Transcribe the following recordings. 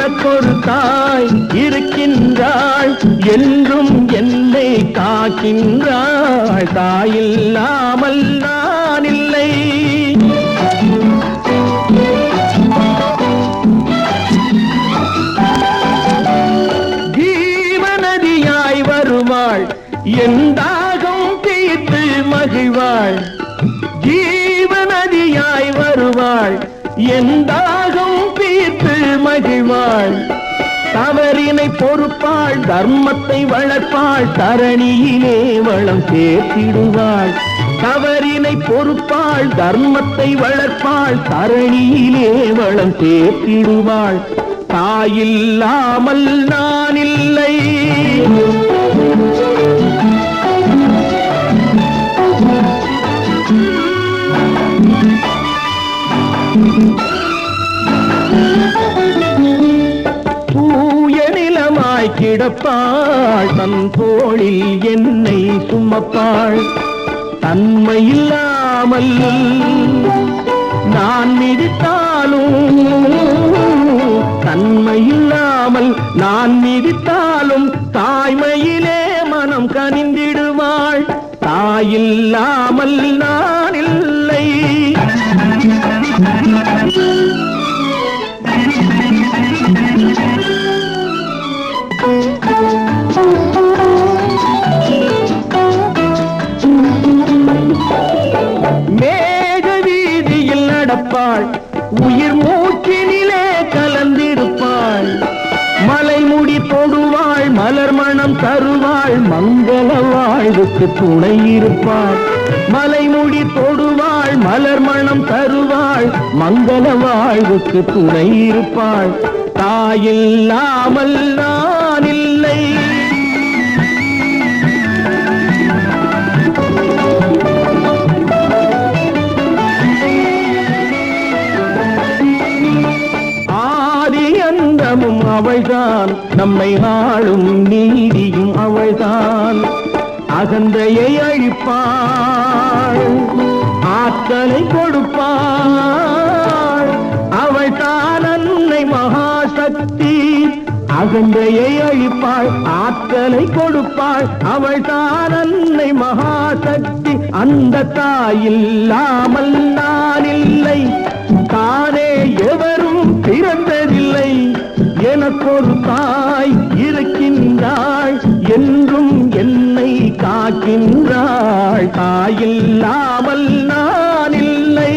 எனக்கொரு தாய் இருக்கின்றாள், என்றும் என்னை காக்கின்றாள். தாயில்லாமல் நான் இல்லை. ஜீவநதியாய் வருவாள், என் தாகம் தீர்த்து மகிழ்வாள். ஜீவநதியாய் வருவாள், என் தாகம் தீர்த்து மகிழ்வாள். தவறினை பொறுப்பாள், தர்மத்தை வளர்ப்பாள், தரணியிலே வளம் சேர்த்திடுவாள். தவறினை பொறுப்பாள், தர்மத்தை வளர்ப்பாள், தரணியிலே வளம் சேர்த்திடுவாள். தாயில்லாமல் நான் இல்லை. தூய நிலமாய் கிடப்பாள், தன் தோளில் என்னை சுமப்பாள். தன்மையில்லாமல் நான் மிதித்தாலும், தன்மையில்லாமல் நான் மிதித்தாலும் தாய்மையிலே மனம் கனிந்திடுவாள். தாயில்லாமல் நான் இல்லை. மேக வீதியில் நடப்பாள், உயிர் மூச்சினிலே கலந்திருப்பாள். மலைமுடி தொடுவாள், மலர் மணம் தருவாள், மங்கள வாழ்வுக்கு துணை இருப்பாள். மலைமுடி தொடுவாள், மலர் மணம் தருவாள், மங்கள வாழ்வுக்கு துணை இருப்பாள். தாயில்லாமல் நான் இல்லை. அந்தமும் அவள்தான், நம்மை ஆளும் நீதியும் அவள்தான். அகந்தையை அழிப்பாள், ஆற்றலை கொடுப்பாள். அவள்தான் அன்னை மகாசக்தி. அகந்தையை அழிப்பாள், ஆற்றலை கொடுப்பாள். அவள்தான் அன்னை மகாசக்தி. அந்த தாயில்லாமல் நான் இல்லை. தானே எவரும் பிறந்ததில்லை. எனக்கொரு தாய் இருக்கின்றாள், என்றும் என்னை காக்கின்றாள். தாயில்லாமல் நான் இல்லை.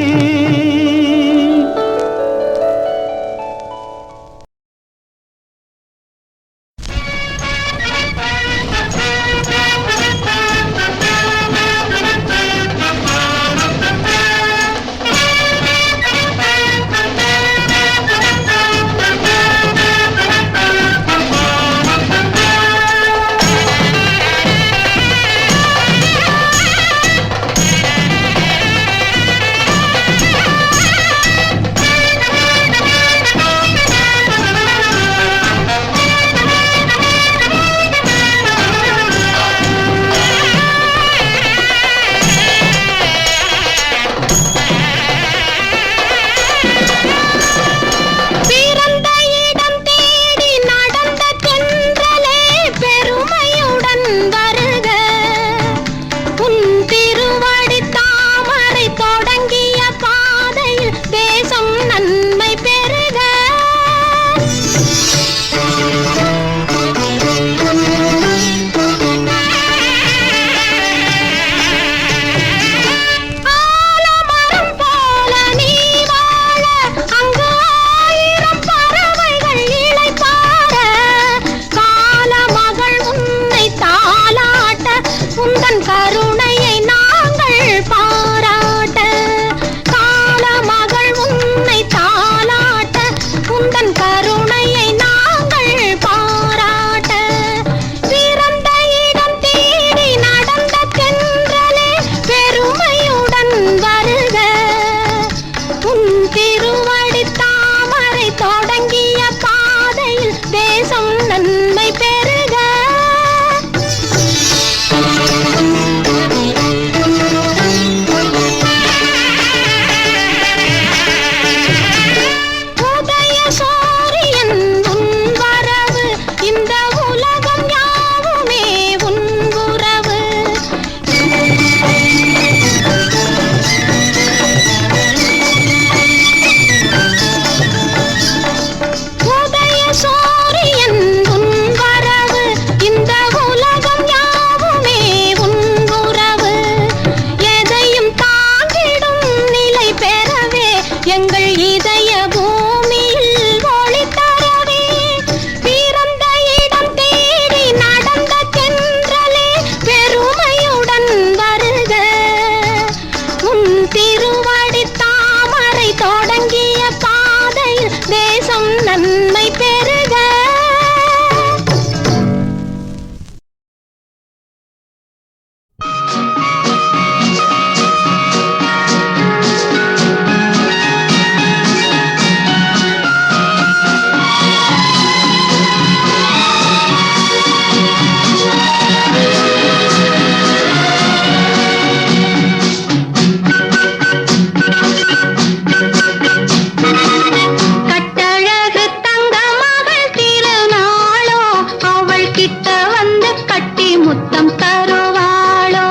கிட்ட வந்து கட்டி முத்தம் தருவாளோ?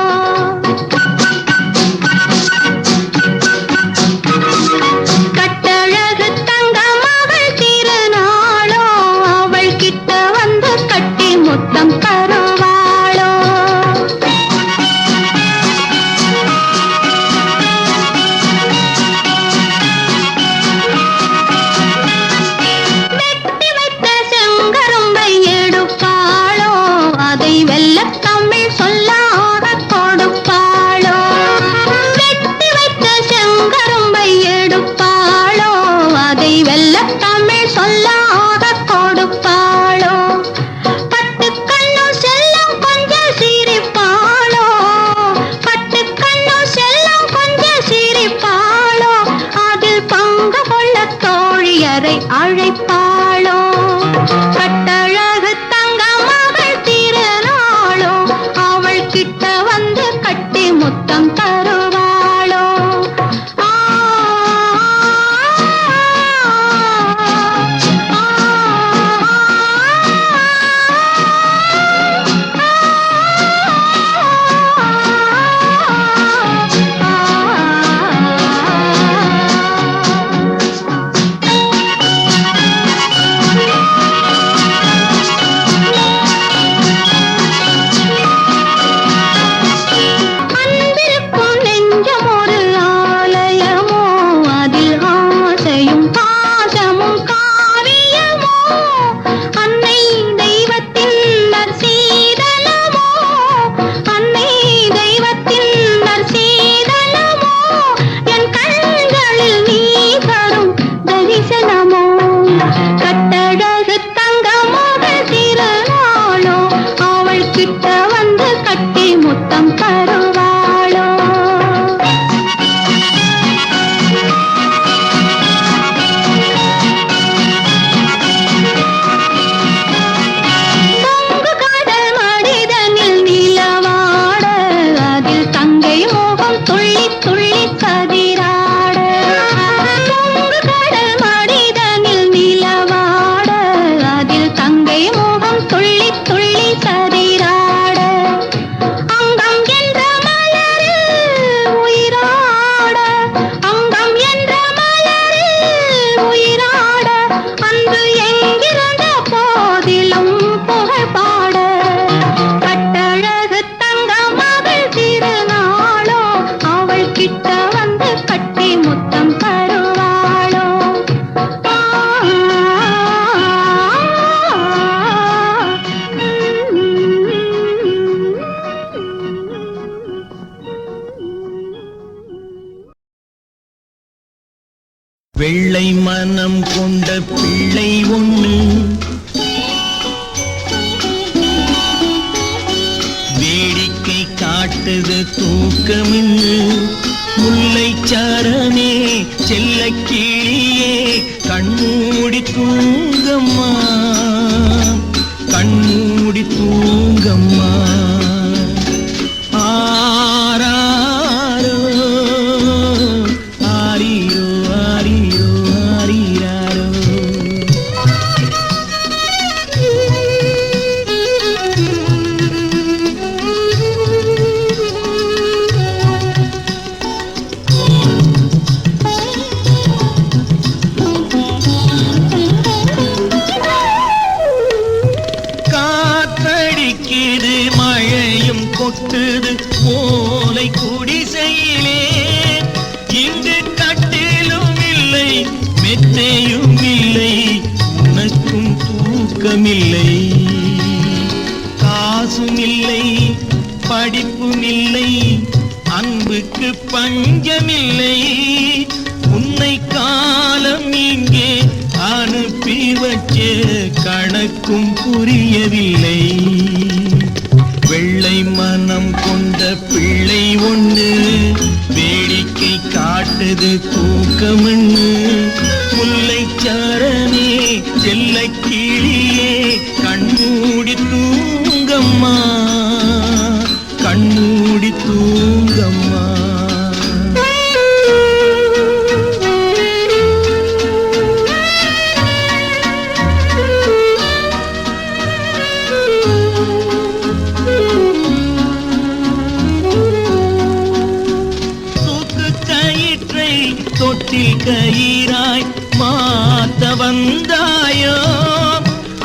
கட்டழகு தங்க மகள் திருநாளோ, அவள் கிட்ட வந்து கட்டி முத்தம் தருவாளோ? வெட்டி வைத்த செங்கரும்பை எடுப்பாளோ, அதை வெல்ல தமிழ் சொல்லாத கொடுப்பாளோ? வெட்டி வைத்த செங்கரும்பை எடுப்பாளோ, அதை வெல்ல தமிழ் சொல்லாத கொடுப்பாளோ? பட்டு கண்ணு செல்லம் கொஞ்சம் சிரிப்பாளோ, பட்டு கண்ணு செல்லம் கொஞ்சம் சிரிப்பாளோ? அதில் பங்கு கொள்ள தோழியரை அழைப்பாளோ? கட்டழகு தங்க மகள் திருநாளோ, அவள் கிட்ட வந்து கட்டி முத்தம் தருவாளோ? ஆ, அன்பிற்கும் நெஞ்சம் ஒரு ஆலயமோ, அதில் ஆசையும் பாசமும் காவியமோ? அன்னை தெய்வத்தின் நற்சீதனமோ, அன்னை தெய்வத்தின் நற்சீதனமோ? என் கண்களில் நீ தரும் தரிசனமோ? கட்டழகு தங்க மகள் திருநாளோ, அவள் கிட்ட வந்து கட்டி முத்தம் தருவாளோ? பொங்கு கடல் மடிதனில் நிலவாட, அதில் தங்கை மோகம் துள்ளி துள்ளி கதிராட. பொங்கு கடல் மடிதனில் நிலவாட, அதில் தங்கை மோகம் துள்ளி துள்ளி கதிராட. அங்கம் என்ற மலரில் உயிராட, அங்கம் என்ற மலரில் உயிராட, அன்று எங்கிருந்த போதிலும் புகழ் பாட. கட்டழகு தங்க மகள் திருநாளோ, அவள் கிட்ட வந்து கட்டி முத்தம் தருவாளோ? ஆ, வெள்ளை மனம் கொண்ட பிள்ளை ஒண்ணு வேடிக்கை காட்டுது தூக்கமின்னு. முல்லைச்சாரனே செல்ல கிளியே கண்மூடி தூங்கம்மா, கண்மூடி தூங்கம்மா. ஆராரோ ஆரீரோ ஆரீரோ ஆரீராரோ. காத்தடிக்குது மழையும் கொட்டுது ஓலை குடிசையிலே. இங்கு கட்டிலும் இல்லை மெத்தையும் இல்லை, உனக்கும் தூக்கமில்லை. காசும் இல்லை படிப்பும் இல்லை, அன்புக்கு பஞ்சமில்லை. உன்னை காலம் இங்கே அனுப்பி வச்ச கணக்கும் புரியவில்லை. வெள்ளை மனம் கொண்ட பிள்ளை ஒண்ணு வேடிக்கை காட்டுது தூக்கமண்ணு. முல்லைச்சாரனே செல்ல கிளியே கண்மூடி தூங்கம்மா, கண்மூடி தூங்கம்மா. கயிறாய் மாத்த வந்தாயோ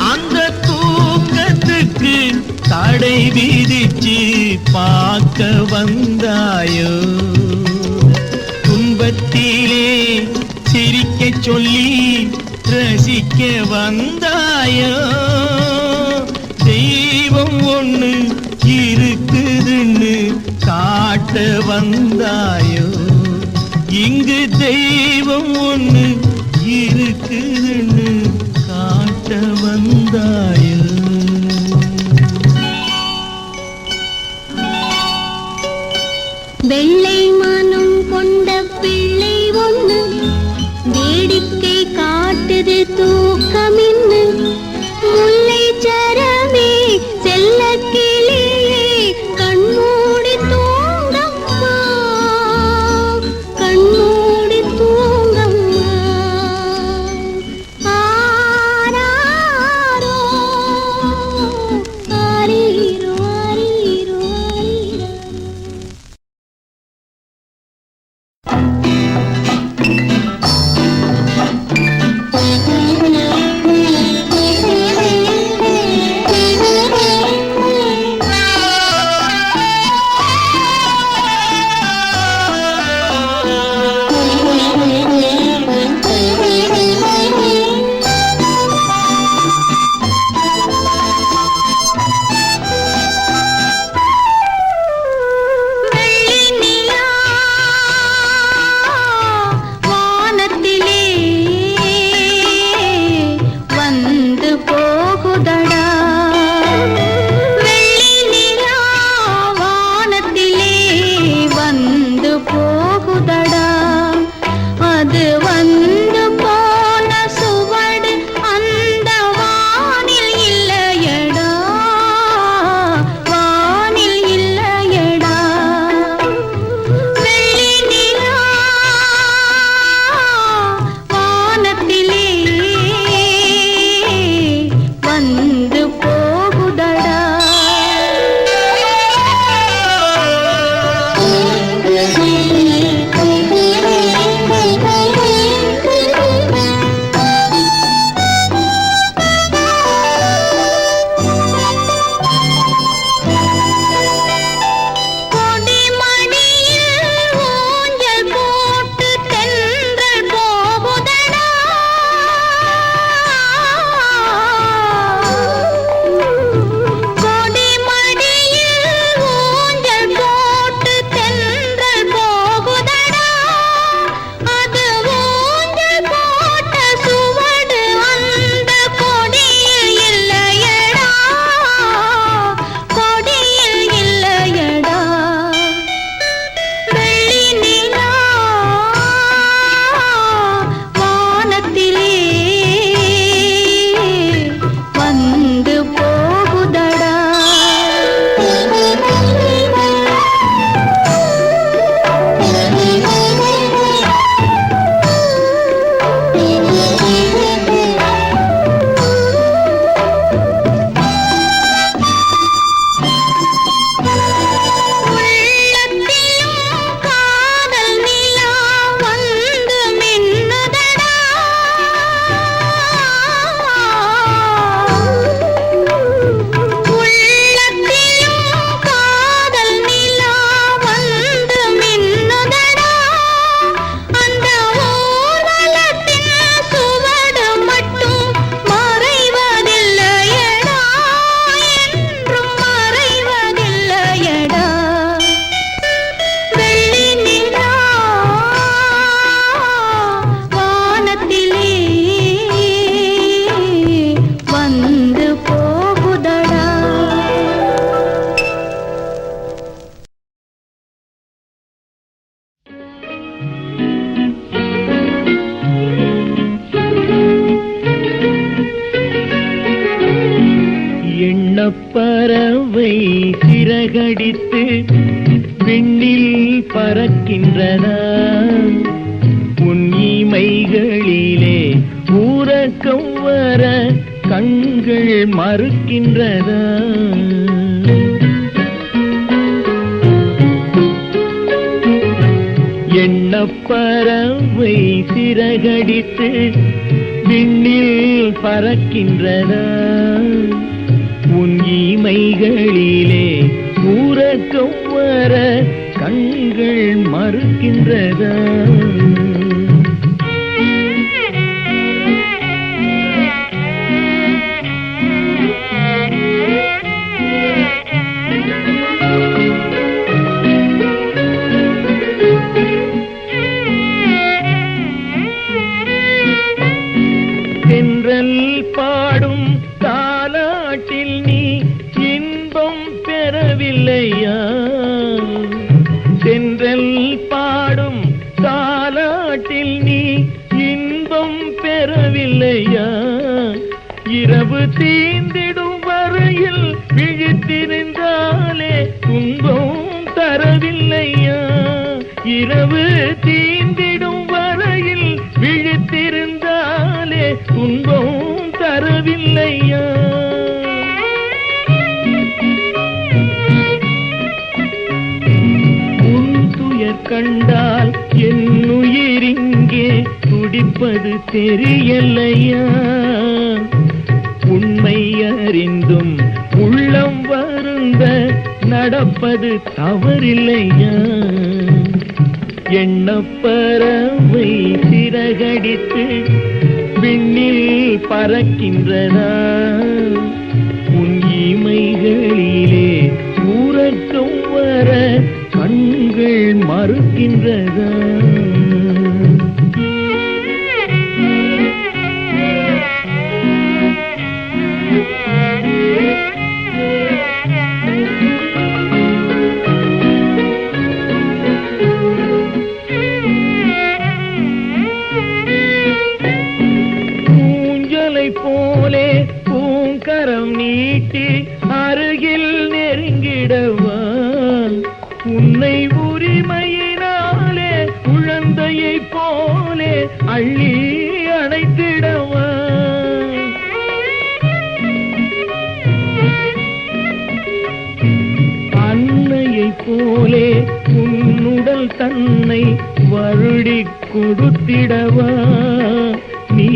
அந்த தூக்கத்துக்கு தடை விதிச்சு பார்க்க வந்தாயோ துன்பத்திலே சிரிக்க சொல்லி ரசிக்க வந்தாயோ தெய்வம் ஒண்ணு இருக்குதுன்னு காட்ட வந்தாயோ இங்கு தெய்வம் ஒண்ணு இருக்குதுன்னு காட்ட வந்தாயோ வெள்ளை மனம் கொண்ட பிள்ளை ஒண்ணு வேடிக்கை காட்டுது தூக்கமின்னு முல்லை சரமே செல்ல கிளியே கண்மூடி தூங்கம்மா கண்மூடி தூங்கம்மா ஆராரோ ஆரீரோ ஆரீரோ ஆரீரோ பறவை சிறகடித்து விண்ணில் பறக்கின்றன உன் இமைகளிலே ஊரக்கம் வர கண்கள் மறுக்கின்றன எண்ண பறவை சிறகடித்து விண்ணில் பறக்கின்றதா உன் இமைகளிலே உறக்கம் வர கண்கள் மறுக்கின்றதா தென்றல் பாடும் தாலாட்டில் நீ இன்பம் பெறவில்லையா தென்றல் பாடும் தாலாட்டில் நீ இன்பம் பெறவில்லையா இரவு தீந்திடும் வரையில் விழித்திருந்தாலே துன்பம் தரவில்லையா இரவு தீந்திடும் வரையில் விழித்திருந்தாலே துன்பம் தரவில்லையா உன் துயர் கண்டால் என் உயிரிங்கே துடிப்பது தெரியலையா உண்மை அறிந்தும் உள்ளம் வருந்த நடப்பது தவறில்லையா எண்ணப்பறவை சிறகடித்து விண்ணில் பறக்கின்றதா உன் இமைகளிலே உறக்கம் வர கண்கள் மறுக்கின்றதா போலே பூங்கரம் நீட்டி அருகில் நெருங்கிடவா உன்னை உரிமையினாலே குழந்தையை போலே அள்ளி அணைத்திடவா அன்னையை போலே உன்னுடல் தன்னை வருடி கொடுத்திடவா நீ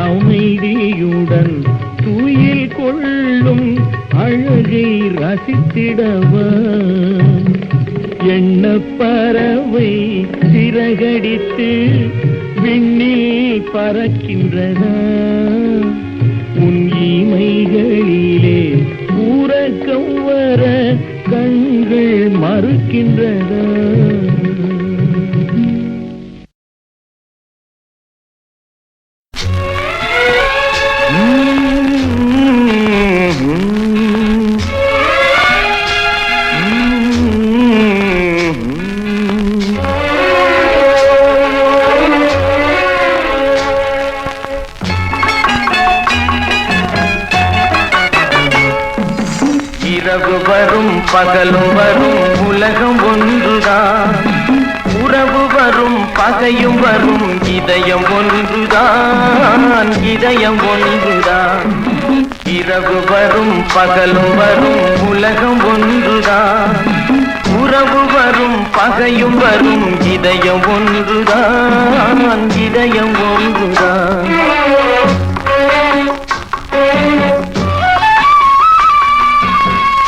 அமைதியுடன் துயில் கொள்ளும் அழகை ரசித்திடவா எண்ணப்பறவை சிறகடித்து விண்ணில் பறக்கின்றதா உன் இமைகளிலே உறக்கம் வர கண்கள் மறுக்கின்றதா இரவு வரும் பகலும் வரும் உலகம் ஒன்றுதான் உறவு வரும் பகையும் வரும் இதயம் ஒன்றுதான் இதயம் ஒன்றுதான் இரவு வரும் பகலும் வரும் உலகம் ஒன்றுதான் உறவு வரும் பகையும் வரும் இதயம் ஒன்றுதான் இதயம் ஒன்றுதான்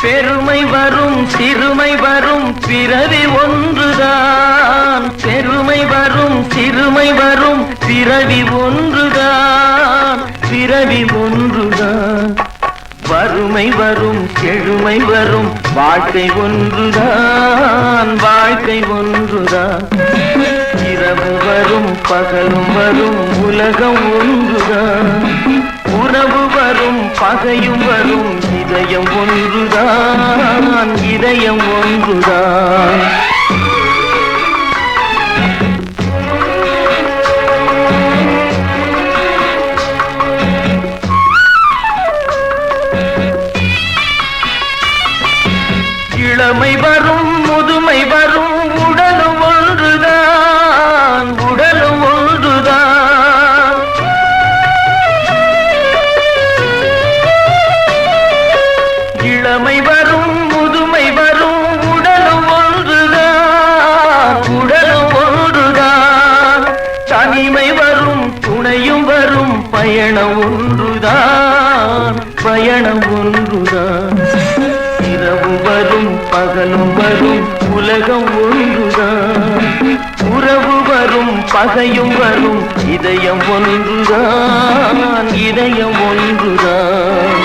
பெருமை வரும் சிறுமை வரும் பிறவி ஒன்றுதான் பெருமை வரும் சிறுமை வரும் பிறவி ஒன்றுதான் பிறவி ஒன்றுதான் வறுமை வரும் கெழுமை வரும் வாழ்க்கை ஒன்றுதான் வாழ்க்கை ஒன்றுதான் இரவு வரும் பகலும் வரும் உலகம் ஒன்றுதான் உறவு வரும் பகையும் வரும் இதயம் ஒன்றுதான் இதயம் ஒன்றுதான் இளமை வரும் முதுமை வரும் உடலும் ஒன்றுதான் உடலும் ஒன்றுதான் இளமை வரும் முதுமை வரும் உடலும் ஒன்றுதான் உடலும் ஒன்றுதான் எல்லாம் ஒன்றுதான். இரவு வரும் பகலும் வரும் உலகம் ஒன்றுதான். உறவு வரும் பகையும் வரும் இதயம் ஒன்றுதான், இதயம் ஒன்றுதான்.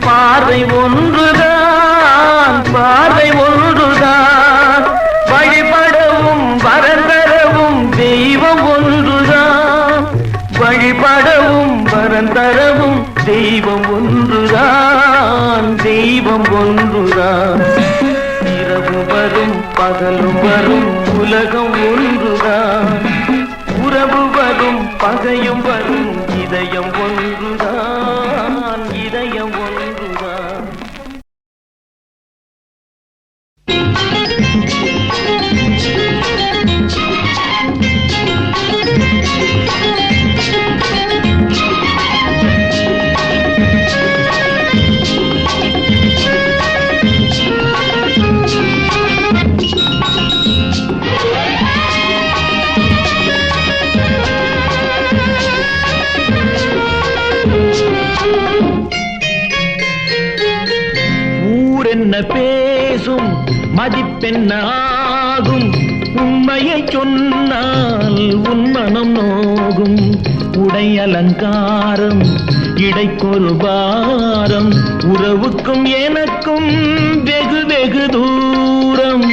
பார்வை ஒன்றுதான், பார்வை ஒன்றுதான். வழிபடவும் வரந்தரவும் தெய்வம் ஒன்றுதான். வழிபடவும் வரந்தரவும் தெய்வம் ஒன்றுதான், தெய்வம் ஒன்றுதான். இரவு வரும் பகலும் வரும் உலகம் ஒன்றுதான். உறவு வரும் பகையும் வரும் இதயம் ஒன்றுதான், இதயம் ஒன்றுதான். ஊரென்ன பேசும் மதிப்பென்ன ஆகும், உண்மையை சொன்னால் உன் மனம் நோகும். உடை அலங்காரம் இடைக்கொரு பாரம், உறவுக்கும் எனக்கும் வெகு வெகு தூரம்.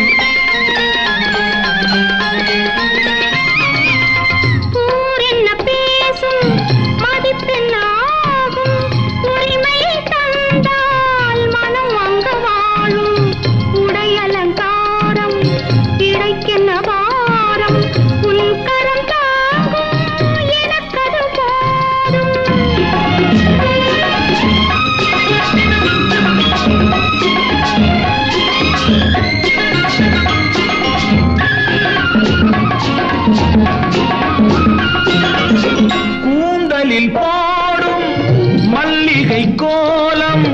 கூந்தலில் போடும் மல்லிகை கோலம்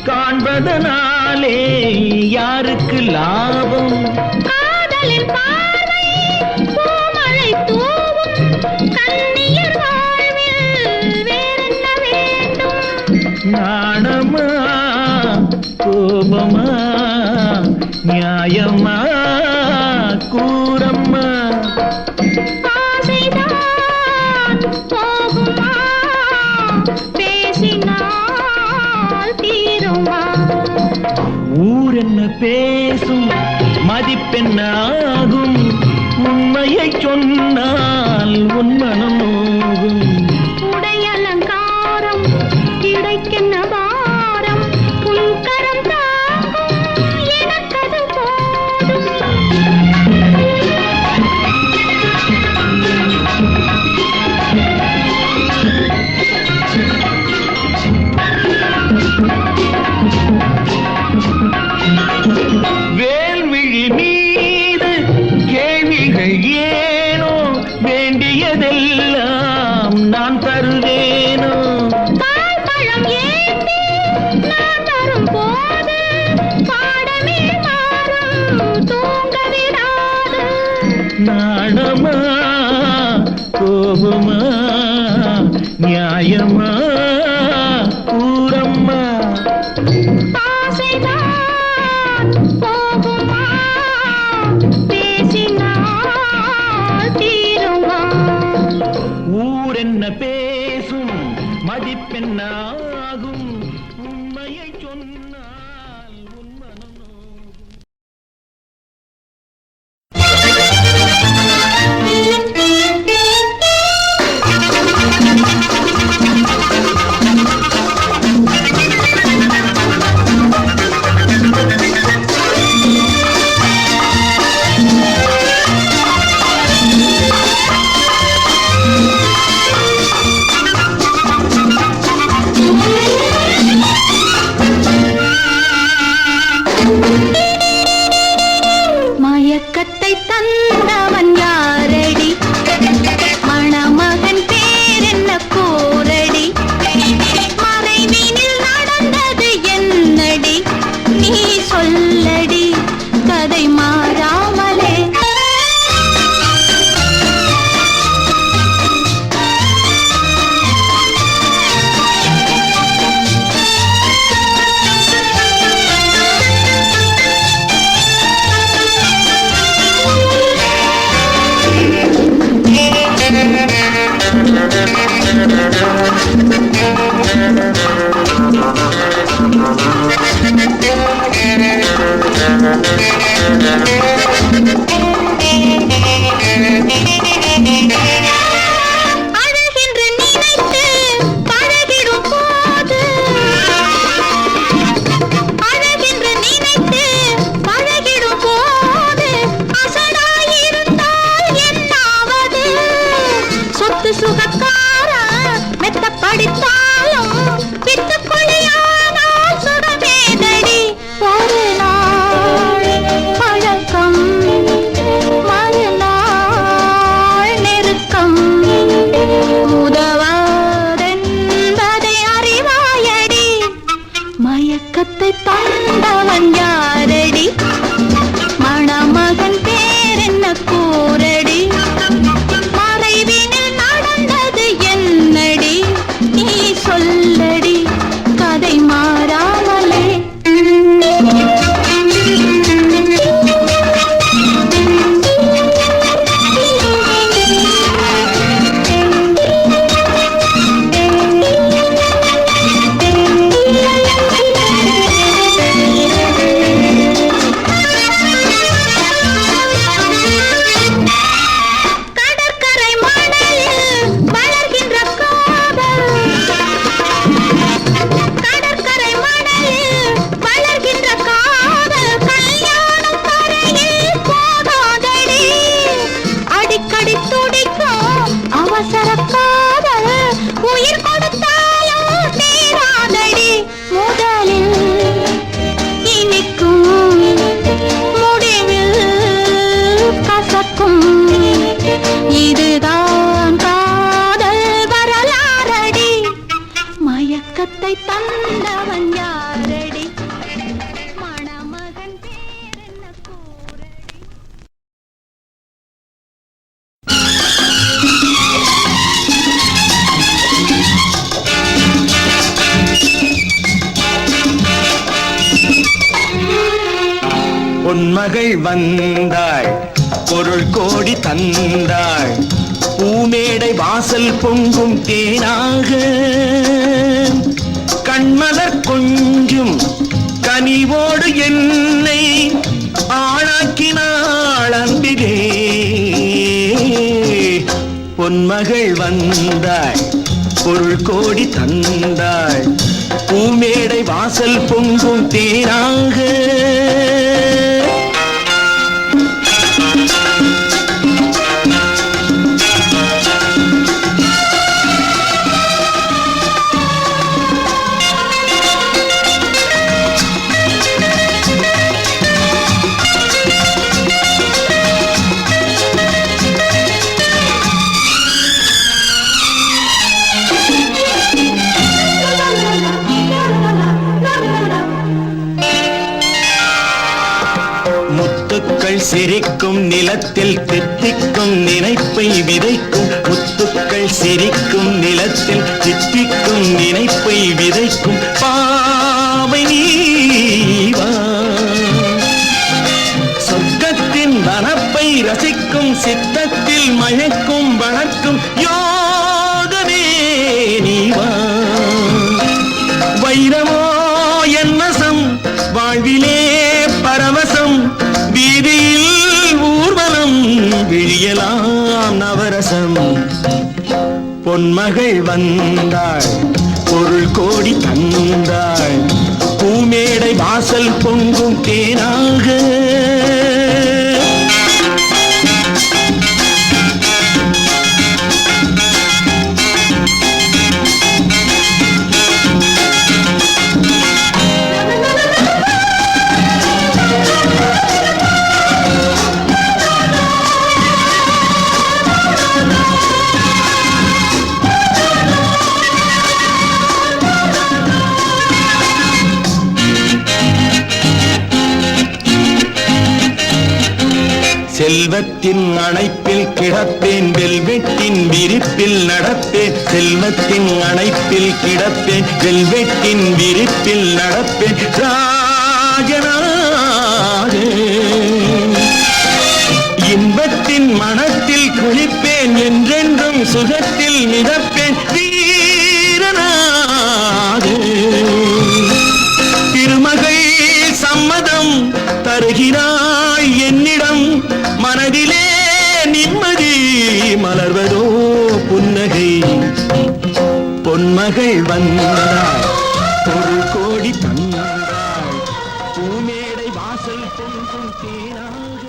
காண்பதனாலே யாருக்கு லாபம்? காதலின் பார்வை பூமழை தூவும் கண்ணியர் வாழ்வில் வேறென்ன வேண்டும்? நாணமா கோபமா நியாயமா கூறம்மா? ஊரென்ன பேசும் மதிப்பென்ன ஆகும், உண்மையை சொன்னால் உன் மனம் நோகும். உடை அலங்காரம் கிடைக்கென்ன பாரம், உன் கரம் தாங்கும் எனக்கது போதும். வேல்விழி மீது கேள்விகள் ஏனோ, வேண்டியதெல்லாம் நான் தருவேனோ? பழம் ஏந்தி நான் தரும் போது பாடமே மாறும் தூங்க விடாது. நாணமா கோபமா நியாயமா கூறம்மா? ஊரென்ன பேசும் மதிப்பென்ன ஆகும், உண்மையை சொன்னால் உன் மனம் நோகும். அழகென்று நினைத்து பழகிடும் போது அழகென்று நினைத்து பழகிடும் போது அசடாயிருந்தால் என்னாவது சொத்து சுகக்கார மெத்த படித்தாலும் பித்துக்குழியானால் சுடவேதடி ஒரு நாள் பழக்கம் மறுநாள் நெருக்கம் உதவாதென்பதை அறிவாயடி மயக்கத்தை தந்தவன் யாரடி மணமகன் பேரென்ன கூரடி மறைவினில் நடந்தது என்னடி நீ சொல்லடி கதை மாறாமலே கடற்கரை மணலில் வளர்கின்ற காதல் கடற்கரை மணலில் வளர்கின்ற காதல் கல்யாணம் தரையில் போகாதடி அடிக்கடி துடிக்கும் அவசர காதல் உயிர் கொடுத்தாலும் தீராதடி முதலில் இனிக்கும் முடிவில் கசக்கும் இதுதான் காதல் வரலாறடி மயக்கத்தை தந்தவன் யாரடி மணமகன் பேரென்ன கூரடி பொன்மகள் வந்தாள் பொருள் கோடி தந்தாள் பூமேடை வாசல் பொங்கும் தேனாக கண்மலர் கொஞ்சும் கனிவோடு என்னை ஆளாக்கினாள் அன்பிலே பொன்மகள் வந்தாள் பொருள் கோடி தந்தாள் பூமேடை வாசல் பொங்கும் தேனாக முத்துக்கள் சிரிக்கும் நிலத்தில் தித்திக்கும் நினைப்பை விதைக்கும் முத்துக்கள் சிரிக்கும் நிலத்தில் தித்திக்கும் நினைப்பை விதைக்கும் பாவை நீவா சொர்க்கத்தின் வனப்பை ரசிக்கும் சித்தத்தில் மயக்கும் வணக்கும் யோகமே நீவா வைரமோ என் வசம் வாழ்விலே பரவசம் வீதியில் ஊர்வலம் விழியலாம் நவரசம் பொன்மகள் வந்தாள் பொருள் கோடி தந்தாள் பூமேடை வாசல் பொங்கும் தேனாக செல்வத்தின் அணைப்பில் கிடப்பேன் வெல்வெட்டின் விரிப்பில் நடப்பேன் செல்வத்தின் அணைப்பில் கிடப்பேன் வெல்வெட்டின் விரிப்பில் நடப்பேன் ராஜனாக இன்பத்தின் மனத்தில் குளிப்பேன் என்றென்றும் சுகத்தில் மிதப்பேன் வீரனாக திருமகள் சம்மதம் தருகிறாய் மகள் வந்தாள் பொருள் கோடி தந்தாள் பூமேடை வாசல் பொங்கும் தேனாக.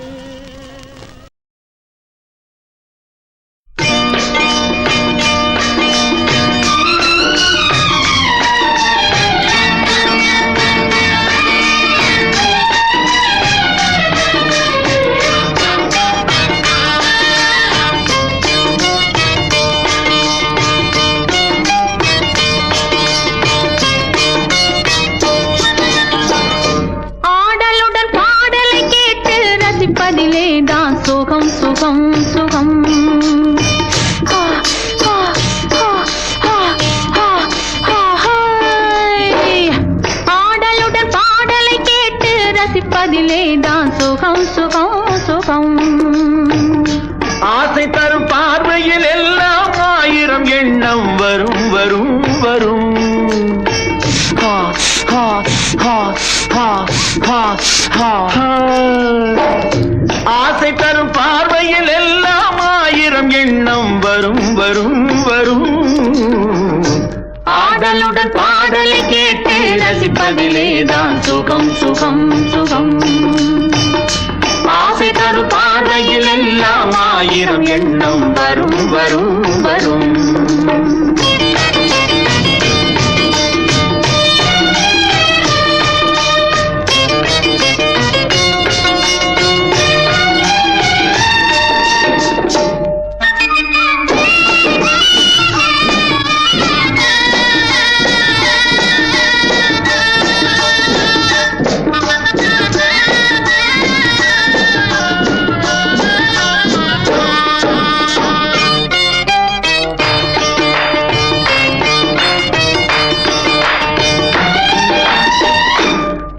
ஆசை தரும் பார்வையில் எல்லாம் ஆயிரம் எண்ணம் வரும் வரும் வரும். ஆசை தரும் பார்வையில் எல்லாம் ஆயிரம் எண்ணம் வரும் வரும் வரும். ஆடலுடன் பாடலை கேட்டு ரசிப்பதிலேதான் சுகம் சுகம் சுகம். ஆசை தரும் பார்வையில் எல்லாம் ஆயிரம் எண்ணம் வரும் வரும் வரும்.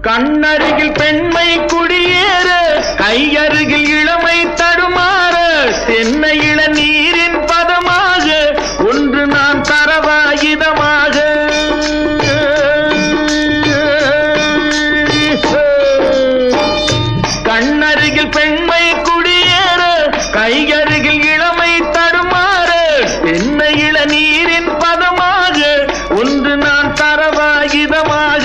கண்ணருகில் பெண்மை குடியேற கையருகில் இளமை தடுமாற தென்னை இள நீரின் பதமாக ஒன்று நான் தரவாயுதமாக. கண்ணருகில் பெண்மை குடியேற கையருகில் இளமை தடுமாற தென்னை இள நீரின் பதமாக ஒன்று நான் தரவாயுதமாக.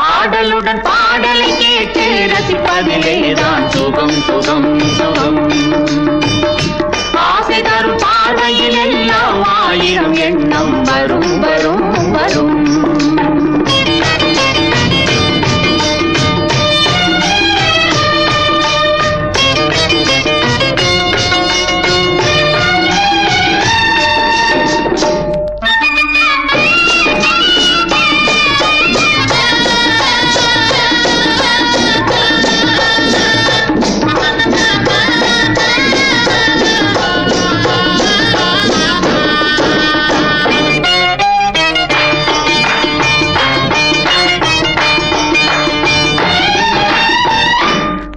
ஆடலுடன் பாடலை கேட்டு ரசிப்பதிலேதான் சுகம் சுகம் சுகம். ஆசை தரும் பார்வையில் எல்லாம் ஆயிரம் எண்ணம் வரும் வரும் வரும்.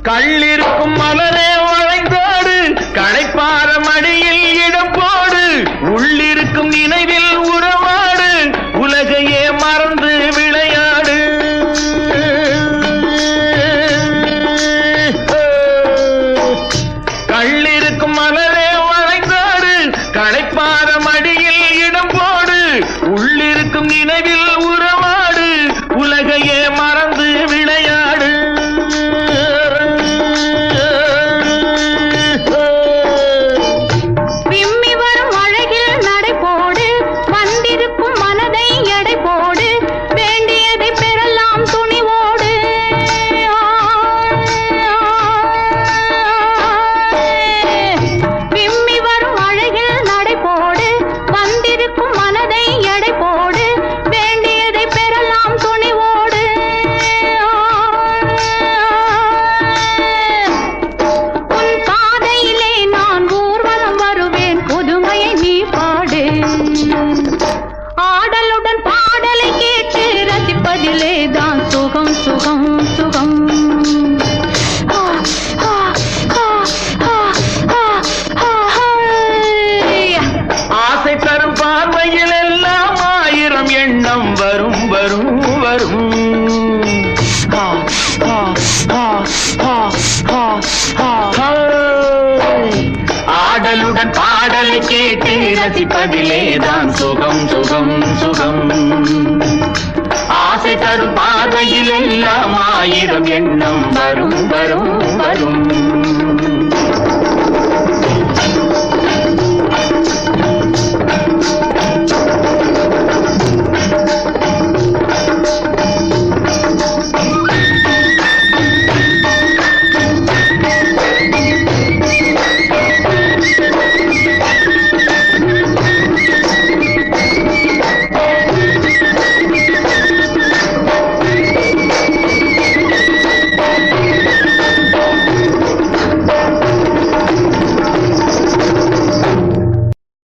கள்ளிருக்கும் மலரே வளைந்தோடு களைப்பார மடியில் இடம் போடு உள்ளிருக்கும் நினைவில் உறவாடு உலகையே மறந்து விளையாடு. கள்ளிருக்கும் மலரே வளைந்தோடு களைப்பார மடியில் இடம் போடு உள்ளிருக்கும் நினைவில் உறவாடு உலகையே மறந்து விளையாடு. ஆடலுடன் பாடலை கேட்டு ரசிப்பதிலேதான் சுகம் சுகம் சுகம். ஆசை தரும் பார்வையில் எல்லாம் ஆயிரம் எண்ணம் வரும் வரும் வரும்.